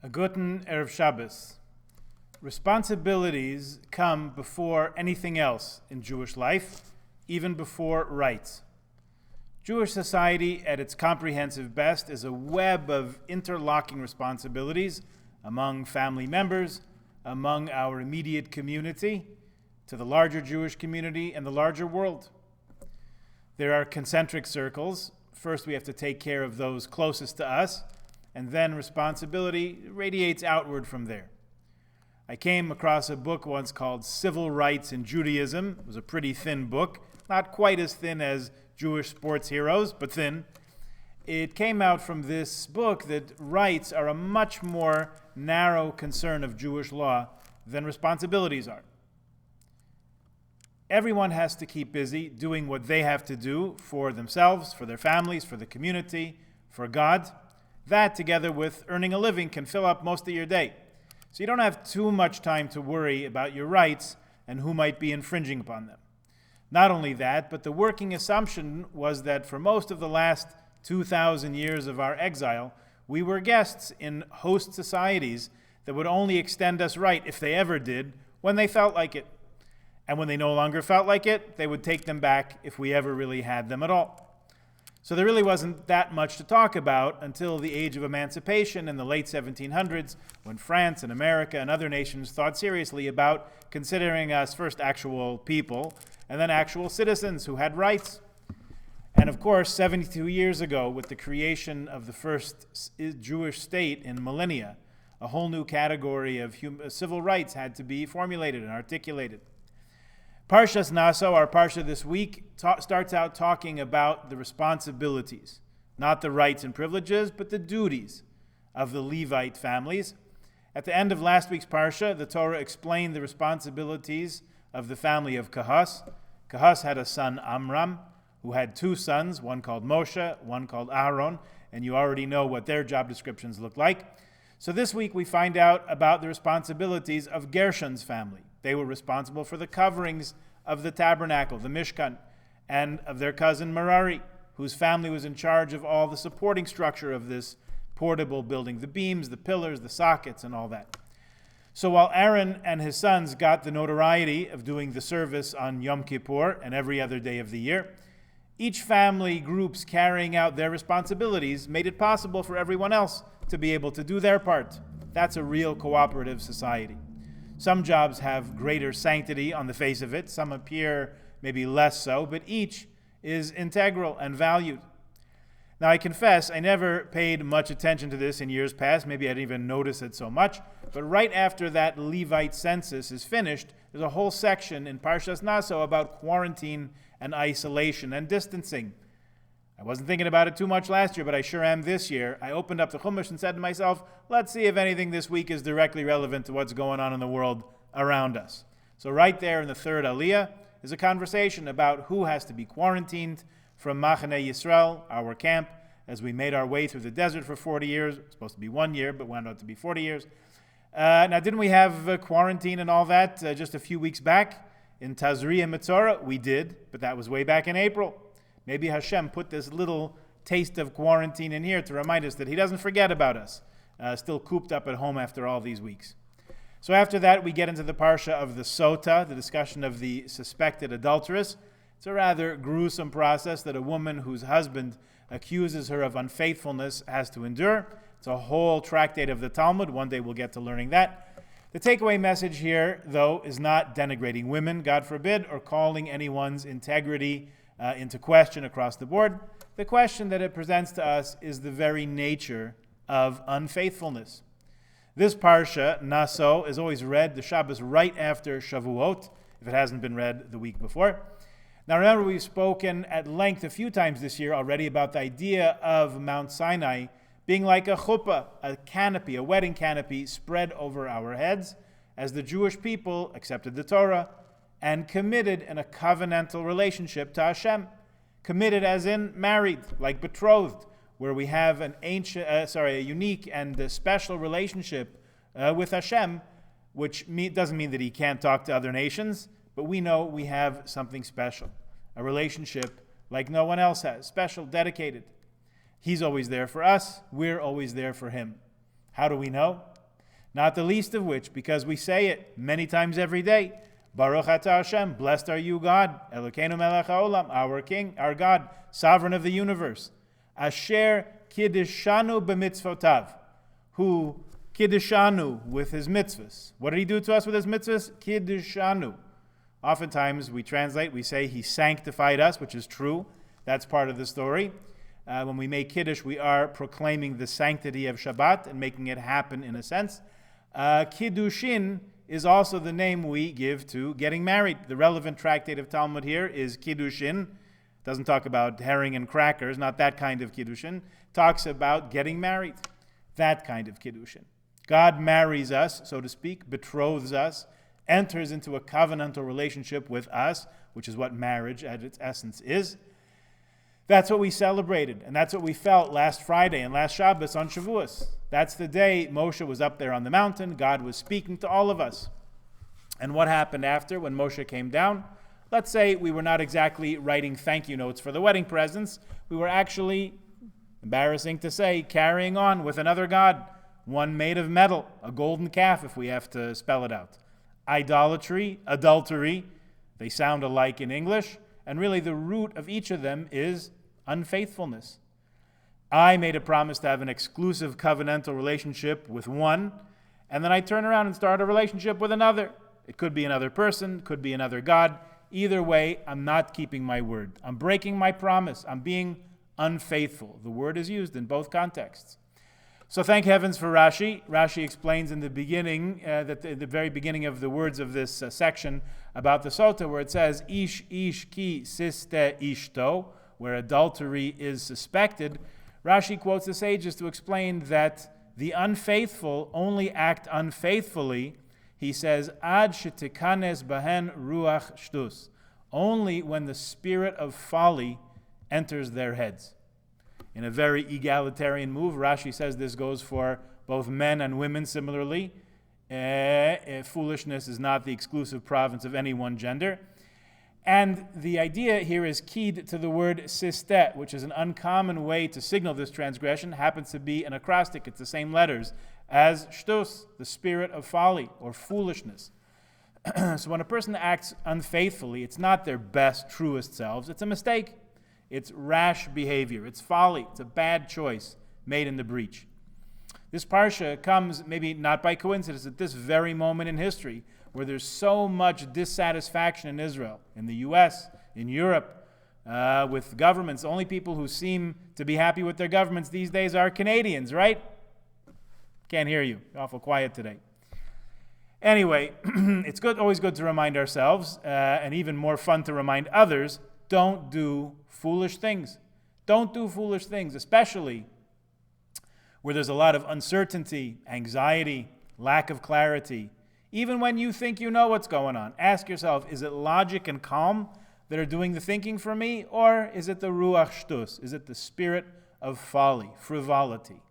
A guten Erev Shabbos. Responsibilities come before anything else in Jewish life, even before rights. Jewish society at its comprehensive best is a web of interlocking responsibilities among family members, among our immediate community, to the larger Jewish community and the larger world. There are concentric circles. First, we have to take care of those closest to us, and then responsibility radiates outward from there. I came across a book once called Civil Rights in Judaism. It was a pretty thin book, not quite as thin as Jewish sports heroes, but thin. It came out from this book that rights are a much more narrow concern of Jewish law than responsibilities are. Everyone has to keep busy doing what they have to do for themselves, for their families, for the community, for God. That, together with earning a living, can fill up most of your day. So you don't have too much time to worry about your rights and who might be infringing upon them. Not only that, but the working assumption was that for most of the last 2,000 years of our exile, we were guests in host societies that would only extend us right, if they ever did, when they felt like it. And when they no longer felt like it, they would take them back if we ever really had them at all. So there really wasn't that much to talk about until the age of emancipation in the late 1700s, when France and America and other nations thought seriously about considering us first actual people and then actual citizens who had rights. And of course, 72 years ago, with the creation of the first Jewish state in millennia, a whole new category of civil rights had to be formulated and articulated. Parshas Naso, our parsha this week, starts out talking about the responsibilities, not the rights and privileges, but the duties of the Levite families. At the end of last week's parsha, the Torah explained the responsibilities of the family of Kahas. Kahas had a son, Amram, who had two sons, one called Moshe, one called Aaron, and you already know what their job descriptions look like. So this week we find out about the responsibilities of Gershon's family. They were responsible for the coverings of the tabernacle, the Mishkan, and of their cousin Merari, whose family was in charge of all the supporting structure of this portable building, the beams, the pillars, the sockets, and all that. So while Aaron and his sons got the notoriety of doing the service on Yom Kippur and every other day of the year, each family groups carrying out their responsibilities made it possible for everyone else to be able to do their part. That's a real cooperative society. Some jobs have greater sanctity on the face of it, some appear maybe less so, but each is integral and valued. Now I confess, I never paid much attention to this in years past, maybe I didn't even notice it so much, but right after that Levite census is finished, there's a whole section in Parshas Naso about quarantine and isolation and distancing. I wasn't thinking about it too much last year, but I sure am this year. I opened up the Chumash and said to myself, let's see if anything this week is directly relevant to what's going on in the world around us. So right there in the third Aliyah is a conversation about who has to be quarantined from Machane Yisrael, our camp, as we made our way through the desert for 40 years. It was supposed to be 1 year, but wound up to be 40 years. Now, didn't we have quarantine and all that just a few weeks back? In Tazri and Mitzorah, we did, but that was way back in April. Maybe Hashem put this little taste of quarantine in here to remind us that He doesn't forget about us, still cooped up at home after all these weeks. So after that, we get into the parsha of the Sota, the discussion of the suspected adulteress. It's a rather gruesome process that a woman whose husband accuses her of unfaithfulness has to endure. It's a whole tractate of the Talmud. One day we'll get to learning that. The takeaway message here, though, is not denigrating women, God forbid, or calling anyone's integrity into question across the board. The question that it presents to us is the very nature of unfaithfulness. This parsha, Naso, is always read the Shabbos right after Shavuot, if it hasn't been read the week before. Now remember, we've spoken at length a few times this year already about the idea of Mount Sinai being like a chuppah, a canopy, a wedding canopy spread over our heads, as the Jewish people accepted the Torah and committed in a covenantal relationship to Hashem. Committed as in married, like betrothed, where we have a unique and special relationship with Hashem, which doesn't mean that He can't talk to other nations, but we know we have something special, a relationship like no one else has, special, dedicated. He's always there for us, we're always there for Him. How do we know? Not the least of which, because we say it many times every day. Baruch atah Hashem, blessed are you, God, Elokeinu melech haolam, our King, our God, sovereign of the universe. Asher kiddishanu b'mitzvotav, who kiddishanu with his mitzvahs. What did he do to us with his mitzvahs? Kiddishanu. Oftentimes we translate, we say he sanctified us, which is true. That's part of the story. When we make Kiddush, we are proclaiming the sanctity of Shabbat and making it happen in a sense. Kiddushin is also the name we give to getting married. The relevant tractate of Talmud here is Kiddushin. Doesn't talk about herring and crackers, not that kind of Kiddushin. Talks about getting married, that kind of Kiddushin. God marries us, so to speak, betroths us, enters into a covenantal relationship with us, which is what marriage at its essence is. That's what we celebrated, and that's what we felt last Friday and last Shabbos on Shavuos. That's the day Moshe was up there on the mountain. God was speaking to all of us. And what happened after when Moshe came down? Let's say we were not exactly writing thank you notes for the wedding presents. We were actually, embarrassing to say, carrying on with another god, one made of metal, a golden calf if we have to spell it out. Idolatry, adultery, they sound alike in English, and really the root of each of them is unfaithfulness. I made a promise to have an exclusive covenantal relationship with one, and then I turn around and start a relationship with another. It could be another person, could be another god. Either way, I'm not keeping my word. I'm breaking my promise. I'm being unfaithful. The word is used in both contexts. So thank heavens for Rashi. Rashi explains in the beginning, that the very beginning of the words of this section about the Sota, where it says, Ish ki siste ishto, where adultery is suspected. Rashi quotes the sages to explain that the unfaithful only act unfaithfully. He says, Ad shetikanes bahen ruach shtus, only when the spirit of folly enters their heads. In a very egalitarian move, Rashi says this goes for both men and women similarly. Foolishness is not the exclusive province of any one gender. And the idea here is keyed to the word sistet, which is an uncommon way to signal this transgression. Happens to be an acrostic. It's the same letters as shtus, the spirit of folly or foolishness. So when a person acts unfaithfully, it's not their best, truest selves. It's a mistake. It's rash behavior. It's folly. It's a bad choice made in the breach. This parsha comes maybe not by coincidence at this very moment in history where there's so much dissatisfaction in Israel, in the U.S., in Europe, with governments. The only people who seem to be happy with their governments these days are Canadians, right? Can't hear you. You're awful quiet today. Anyway, it's always good to remind ourselves, and even more fun to remind others, don't do foolish things. Don't do foolish things, especially where there's a lot of uncertainty, anxiety, lack of clarity. Even when you think you know what's going on, ask yourself, is it logic and calm that are doing the thinking for me, or is it the ruach shtus? Is it the spirit of folly, frivolity?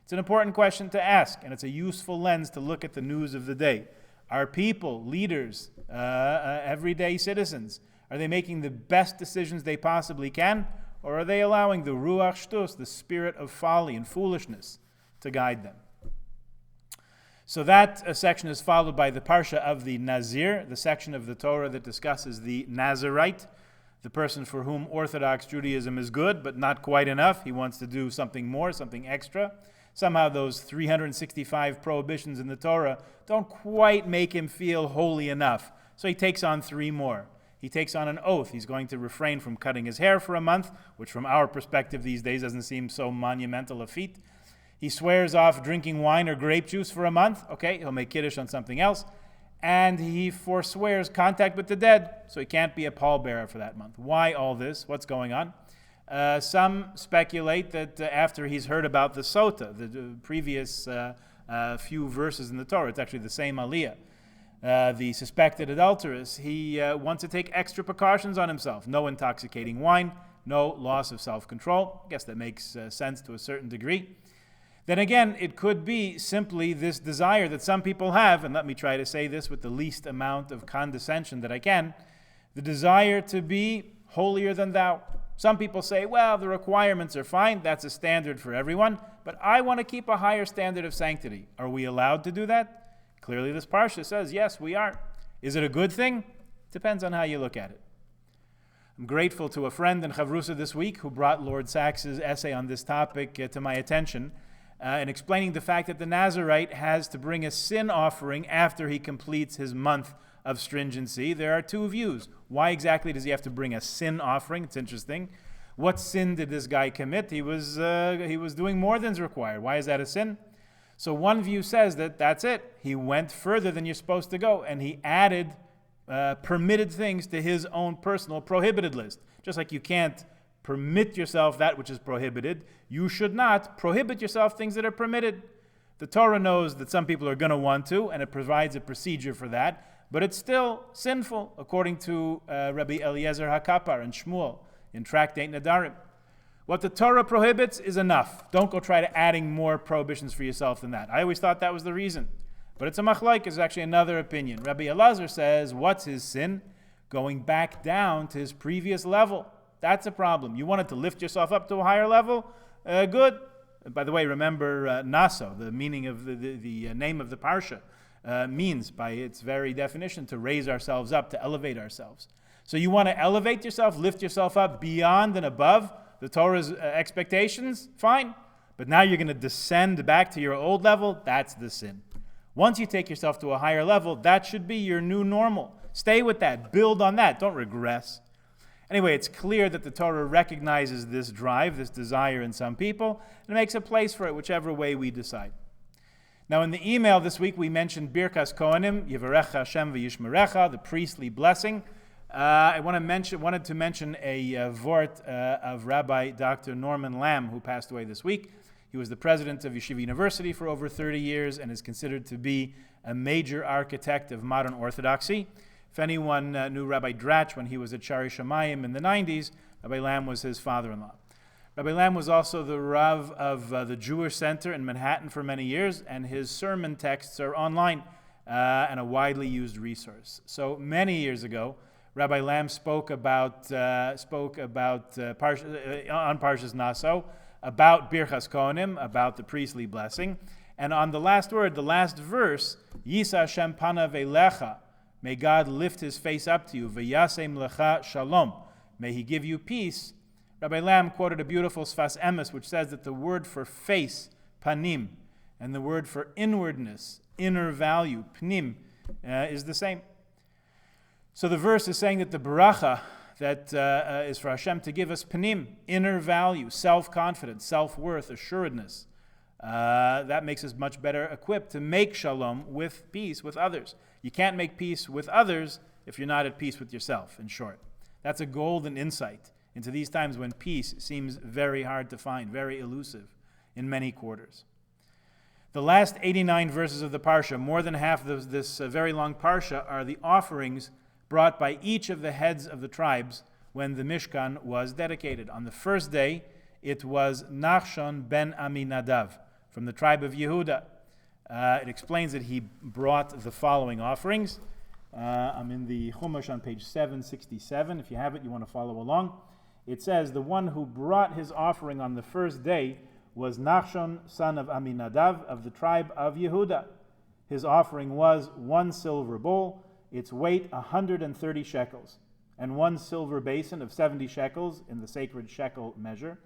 It's an important question to ask, and it's a useful lens to look at the news of the day. Are people, leaders, everyday citizens, are they making the best decisions they possibly can, or are they allowing the ruach shtus, the spirit of folly and foolishness, to guide them? So that section is followed by the parsha of the Nazir, the section of the Torah that discusses the Nazirite, the person for whom Orthodox Judaism is good, but not quite enough. He wants to do something more, something extra. Somehow those 365 prohibitions in the Torah don't quite make him feel holy enough. So he takes on 3 more. He takes on an oath. He's going to refrain from cutting his hair for a month, which from our perspective these days doesn't seem so monumental a feat. He swears off drinking wine or grape juice for a month. Okay, he'll make Kiddush on something else. And he forswears contact with the dead, so he can't be a pallbearer for that month. Why all this? What's going on? Some speculate that after he's heard about the Sota, the previous few verses in the Torah, it's actually the same aliyah, the suspected adulteress, he wants to take extra precautions on himself. No intoxicating wine, no loss of self-control. I guess that makes sense to a certain degree. Then again, it could be simply this desire that some people have, and let me try to say this with the least amount of condescension that I can, the desire to be holier than thou, Some people say, well, the requirements are fine. That's a standard for everyone. But I want to keep a higher standard of sanctity. Are we allowed to do that? Clearly, this parsha says, yes, we are. Is it a good thing? Depends on how you look at it. I'm grateful to a friend in Chavrusa this week who brought Lord Sax's essay on this topic to my attention in explaining the fact that the Nazirite has to bring a sin offering after he completes his month of stringency. There are two views. Why exactly does he have to bring a sin offering? It's interesting. What sin did this guy commit? He was doing more than is required. Why is that a sin? So one view says that that's it. He went further than you're supposed to go, and he added permitted things to his own personal prohibited list. Just like you can't permit yourself that which is prohibited, you should not prohibit yourself things that are permitted. The Torah knows that some people are going to want to, and it provides a procedure for that, but it's still sinful, according to Rabbi Eliezer HaKapar and Shmuel in Tractate Nadarim. What the Torah prohibits is enough. Don't go try to adding more prohibitions for yourself than that. I always thought that was the reason. But it's a machlaik, is actually another opinion. Rabbi Elazar says, what's his sin? Going back down to his previous level. That's a problem. You wanted to lift yourself up to a higher level? Good. By the way, remember Naso, the meaning of the name of the parsha, means by its very definition to raise ourselves up, to elevate ourselves. So you want to elevate yourself, lift yourself up beyond and above the Torah's expectations? Fine. But now you're going to descend back to your old level? That's the sin. Once you take yourself to a higher level, that should be your new normal. Stay with that. Build on that. Don't regress. Anyway, it's clear that the Torah recognizes this drive, this desire in some people, and makes a place for it, whichever way we decide. Now, in the email this week, we mentioned Birkas Kohanim, Yivarecha Hashem v'yishmerecha, the priestly blessing. I wanted to mention a vort of Rabbi Dr. Norman Lamb, who passed away this week. He was the president of Yeshiva University for over 30 years and is considered to be a major architect of modern Orthodoxy. If anyone knew Rabbi Dratch when he was at Shari Shamayim in the 90s, Rabbi Lamb was his father-in-law. Rabbi Lamb was also the Rav of the Jewish Center in Manhattan for many years, and his sermon texts are online and a widely used resource. So many years ago, Rabbi Lamb spoke about on Parshas Naso, about Birchas Kohanim, about the priestly blessing. And on the last word, the last verse, Yisa Hashem panav elecha, may God lift his face up to you, v'yasem lecha shalom, may he give you peace. Rabbi Lamb quoted a beautiful Sfas Emes, which says that the word for face, panim, and the word for inwardness, inner value, pnim, is the same. So the verse is saying that the baracha that is for Hashem to give us panim, inner value, self-confidence, self-worth, assuredness. That makes us much better equipped to make shalom, with peace with others. You can't make peace with others if you're not at peace with yourself, in short. That's a golden insight into these times when peace seems very hard to find, very elusive in many quarters. The last 89 verses of the Parsha, more than half of this very long Parsha, are the offerings brought by each of the heads of the tribes when the Mishkan was dedicated. On the first day, it was Nachshon ben Aminadav from the tribe of Yehuda. It explains that he brought the following offerings. I'm in the Chumash on page 767. If you have it, you want to follow along. It says, the one who brought his offering on the first day was Nachshon, son of Aminadav, of the tribe of Yehuda. His offering was 1 silver bowl, its weight 130 shekels, and 1 silver basin of 70 shekels in the sacred shekel measure,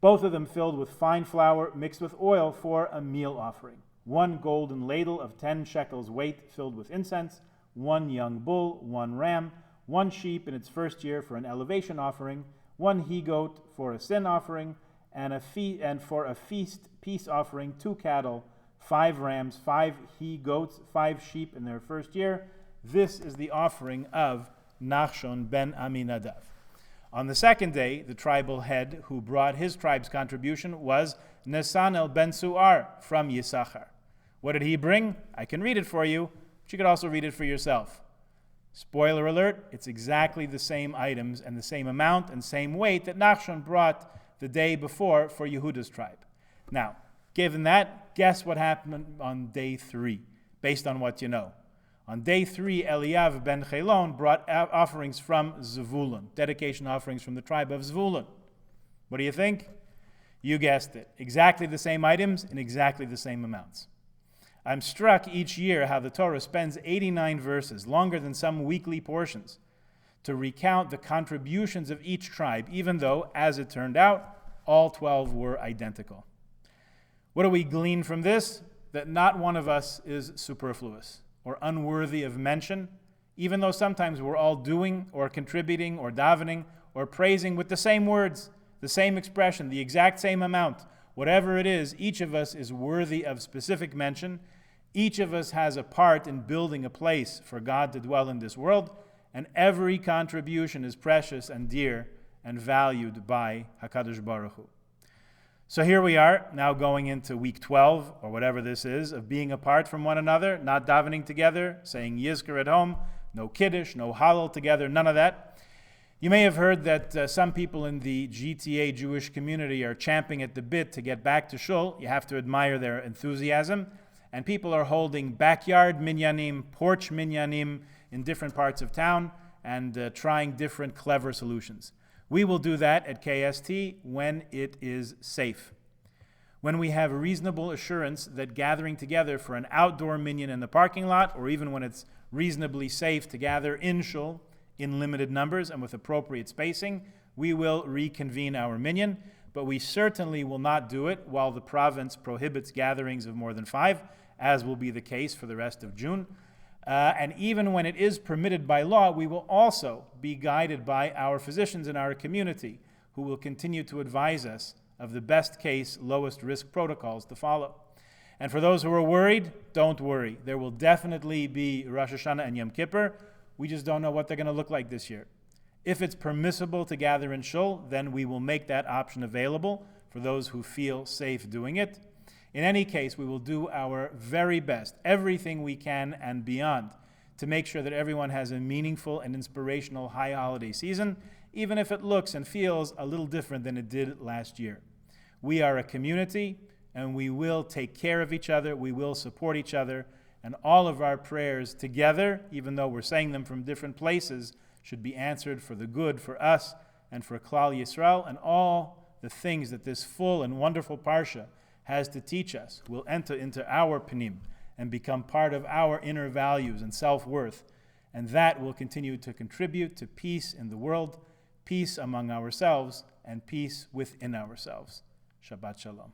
both of them filled with fine flour mixed with oil for a meal offering, 1 golden ladle of 10 shekels weight filled with incense, 1 young bull, 1 ram, 1 sheep in its first year for an elevation offering, 1 he-goat for a sin offering, and for a feast peace offering, 2 cattle, 5 rams, 5 he-goats, 5 sheep in their first year. This is the offering of Nachshon ben Aminadav. On the second day, the tribal head who brought his tribe's contribution was Nesanel ben Suar from Yisachar. What did he bring? I can read it for you, but you could also read it for yourself. Spoiler alert, it's exactly the same items and the same amount and same weight that Nachshon brought the day before for Yehuda's tribe. Now, given that, guess what happened on day 3, based on what you know. On day 3, Eliav ben Chelon brought offerings from Zvulun, dedication offerings from the tribe of Zvulun. What do you think? You guessed it. Exactly the same items in exactly the same amounts. I'm struck each year how the Torah spends 89 verses, longer than some weekly portions, to recount the contributions of each tribe, even though, as it turned out, all 12 were identical. What do we glean from this? That not one of us is superfluous or unworthy of mention, even though sometimes we're all doing or contributing or davening or praising with the same words, the same expression, the exact same amount. Whatever it is, each of us is worthy of specific mention. Each of us has a part in building a place for God to dwell in this world, and every contribution is precious and dear and valued by HaKadosh Baruch Hu. So here we are, now going into week 12, or whatever this is, of being apart from one another, not davening together, saying Yizkar at home, no Kiddush, no Hallel together, none of that. You may have heard that some people in the GTA Jewish community are champing at the bit to get back to shul. You have to admire their enthusiasm. And people are holding backyard minyanim, porch minyanim in different parts of town and trying different clever solutions. We will do that at KST when it is safe. When we have reasonable assurance that gathering together for an outdoor minyan in the parking lot, or even when it's reasonably safe to gather in shul in limited numbers and with appropriate spacing, we will reconvene our minyan, but we certainly will not do it while the province prohibits gatherings of more than 5, as will be the case for the rest of June. And even when it is permitted by law, we will also be guided by our physicians in our community, who will continue to advise us of the best case, lowest risk protocols to follow. And for those who are worried, don't worry. There will definitely be Rosh Hashanah and Yom Kippur. We just don't know what they're going to look like this year. If it's permissible to gather in shul, then we will make that option available for those who feel safe doing it. In any case, we will do our very best, everything we can and beyond, to make sure that everyone has a meaningful and inspirational high holiday season, even if it looks and feels a little different than it did last year. We are a community, and we will take care of each other, we will support each other, and all of our prayers together, even though we're saying them from different places, should be answered for the good for us and for Klal Yisrael, and all the things that this full and wonderful Parsha has to teach us will enter into our panim and become part of our inner values and self-worth, and that will continue to contribute to peace in the world, peace among ourselves, and peace within ourselves. Shabbat Shalom.